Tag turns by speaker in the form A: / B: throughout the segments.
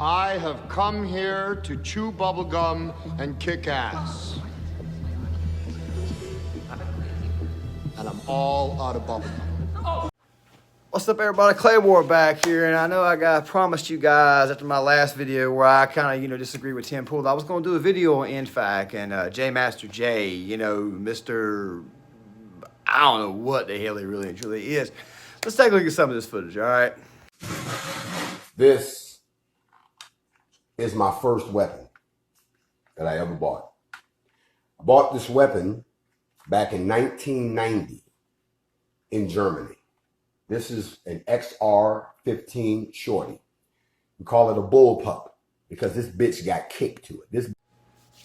A: I have come here to chew bubblegum and kick ass. And I'm all out of bubblegum.
B: What's up, everybody? Claymore back here, and I know I promised you guys after my last video where I kind of, disagree with Tim Pool. I was going to do a video on NFAC and Grandmaster Jay, Mr. I don't know what the hell he really and truly is. Let's take a look at some of this footage, all right?
C: This is my first weapon that I ever bought. I bought this weapon back in 1990 in Germany. This is an XR-15 shorty. We call it a bullpup because this bitch got kicked to it.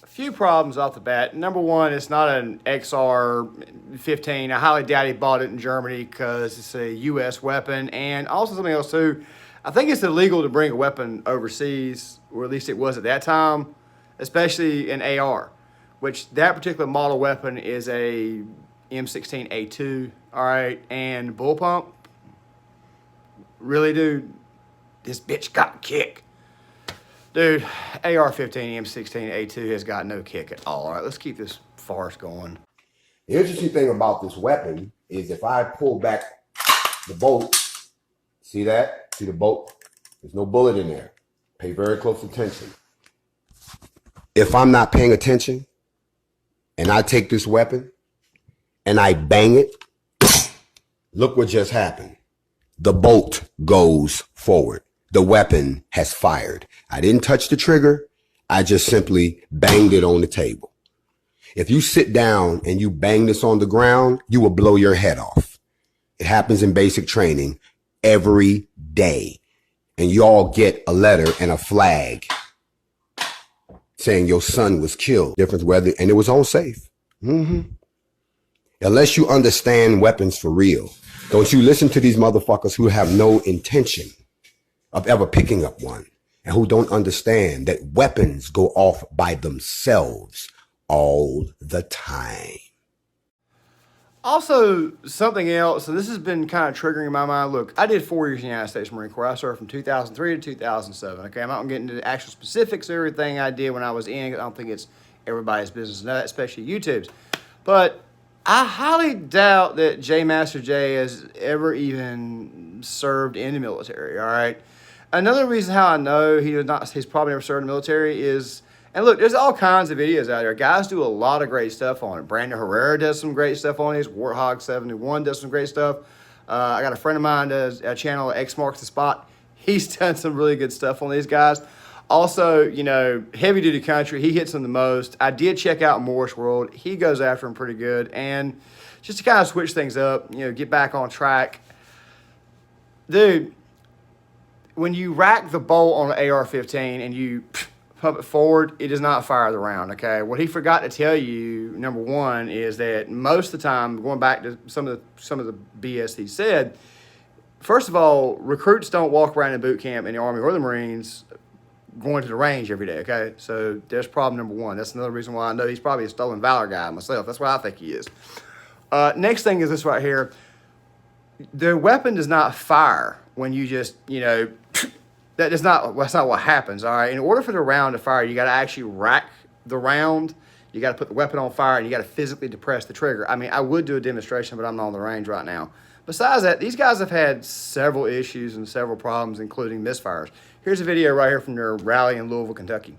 B: A few problems off the bat. Number one, it's not an XR-15. I highly doubt he bought it in Germany because it's a U.S. weapon. And also something else too, I think it's illegal to bring a weapon overseas, or at least it was at that time, especially an AR, which that particular model weapon is a M16A2, all right, and bullpump. Really, dude, this bitch got kick. Dude, AR-15 M16A2 has got no kick at all. All right, let's keep this farce going.
C: The interesting thing about this weapon is if I pull back the bolt, see that? See the bolt? There's no bullet in there. Pay very close attention. If I'm not paying attention and I take this weapon and I bang it, look what just happened. The bolt goes forward. The weapon has fired. I didn't touch the trigger. I just simply banged it on the table. If you sit down and you bang this on the ground, you will blow your head off. It happens in basic training every day. And y'all get a letter and a flag saying your son was killed. Difference whether, and it was on safe. Unless you understand weapons for real, don't you listen to these motherfuckers who have no intention of ever picking up one and who don't understand that weapons go off by themselves all the time.
B: Also, something else, and this has been kind of triggering in my mind. Look, I did 4 years in the United States Marine Corps. I served from 2003 to 2007. Okay, I'm not going to get into the actual specifics of everything I did when I was in. I don't think it's everybody's business to know that, especially YouTube's. But I highly doubt that Grandmaster Jay has ever even served in the military, all right? Another reason how I know he's probably never served in the military is, and look, there's all kinds of videos out there. Guys do a lot of great stuff on it. Brandon Herrera does some great stuff on it. Warthog71 does some great stuff. I got a friend of mine does a channel, X Marks the Spot. He's done some really good stuff on these guys. Also, heavy duty country, he hits them the most. I did check out Morris World. He goes after him pretty good. And just to kind of switch things up, get back on track. Dude, when you rack the bolt on an AR-15 and you pump it forward, it does not fire the round, okay? What he forgot to tell you, number one, is that most of the time, going back to some of the BS he said, first of all, recruits don't walk around in boot camp in the Army or the Marines going to the range every day, okay? So there's problem number one. That's another reason why I know he's probably a stolen valor guy myself. That's what I think he is. Next thing is this right here. The weapon does not fire when you just, that's not what happens, all right? In order for the round to fire, you got to actually rack the round. You got to put the weapon on fire, and you got to physically depress the trigger. I mean, I would do a demonstration, but I'm not on the range right now. Besides that, these guys have had several issues and several problems, including misfires. Here's a video right here from their rally in Louisville, Kentucky.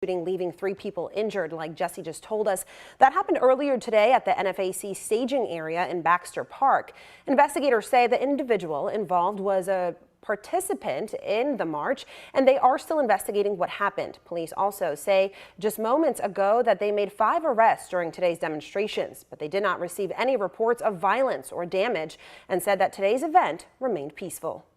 D: Leaving 3 people injured, like Jesse just told us. That happened earlier today at the NFAC staging area in Baxter Park. Investigators say the individual involved was a participant in the march, and they are still investigating what happened. Police also say just moments ago that they made 5 arrests during today's demonstrations, but they did not receive any reports of violence or damage and said that today's event remained peaceful.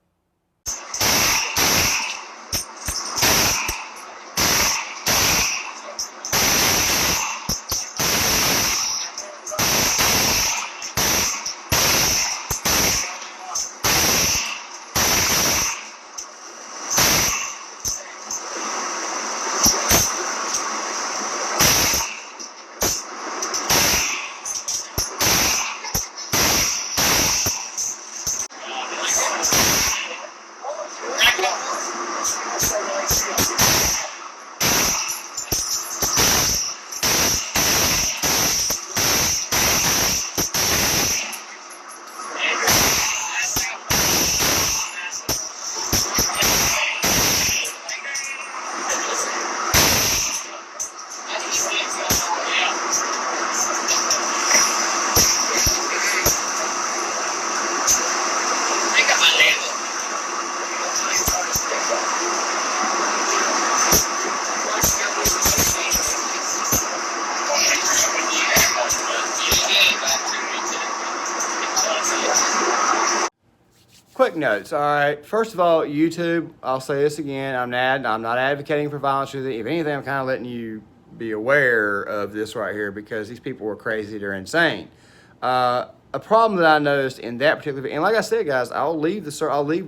B: quick notes. All right. First of all, YouTube, I'll say this again. I'm not advocating for violence with it. If anything, I'm kind of letting you be aware of this right here because these people are crazy. They're insane. A problem that I noticed in that particular video, and like I said, guys, I'll leave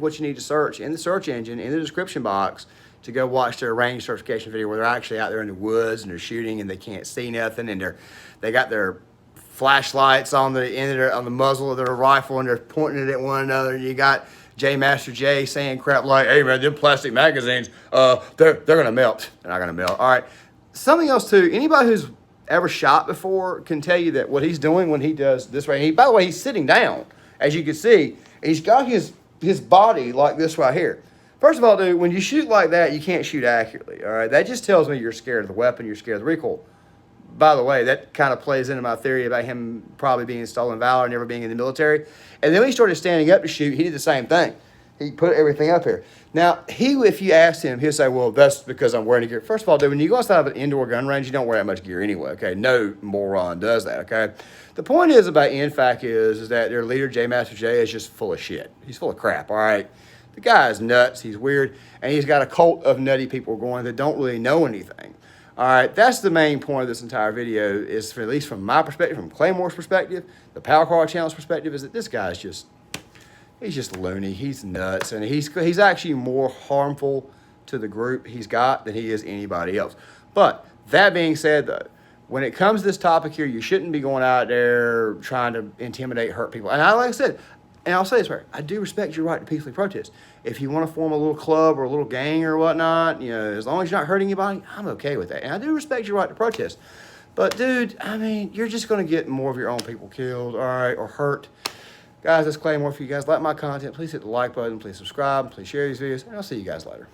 B: what you need to search in the search engine in the description box to go watch their range certification video where they're actually out there in the woods and they're shooting and they can't see nothing and they got their flashlights on the end of on the muzzle of their rifle and they're pointing it at one another. And you got Master Jay saying crap like, "Hey man, them plastic magazines, they're gonna melt." They're not gonna melt. All right. Something else too. Anybody who's ever shot before can tell you that what he's doing when he does this way. By the way, he's sitting down, as you can see. He's got his body like this right here. First of all, dude, when you shoot like that, you can't shoot accurately. All right, that just tells me you're scared of the weapon. You're scared of the recoil. By the way, that kind of plays into my theory about him probably being stolen valor, never being in the military. And then when he started standing up to shoot, he did the same thing. He put everything up here. Now, if you asked him, he'll say, well, that's because I'm wearing the gear. First of all, dude, when you go outside of an indoor gun range, you don't wear that much gear anyway, okay? No moron does that, okay? The point is about NFAC is that their leader, Master Jay, is just full of shit. He's full of crap, all right? The guy is nuts. He's weird. And he's got a cult of nutty people going that don't really know anything. All right, that's the main point of this entire video is, at least from my perspective, from Claymore's perspective, the Power Car Channel's perspective, is that this guy's just... he's just loony. He's nuts, and he's actually more harmful to the group he's got than he is anybody else. But that being said, though, when it comes to this topic here, you shouldn't be going out there trying to intimidate, hurt people. And like I said, and I'll say this right, I do respect your right to peacefully protest. If you want to form a little club or a little gang or whatnot, you know, as long as you're not hurting anybody, I'm okay with that. And I do respect your right to protest. But dude, I mean, you're just going to get more of your own people killed, all right, or hurt. Guys, that's Claymore. If you guys like my content, please hit the like button, please subscribe, please share these videos, and I'll see you guys later.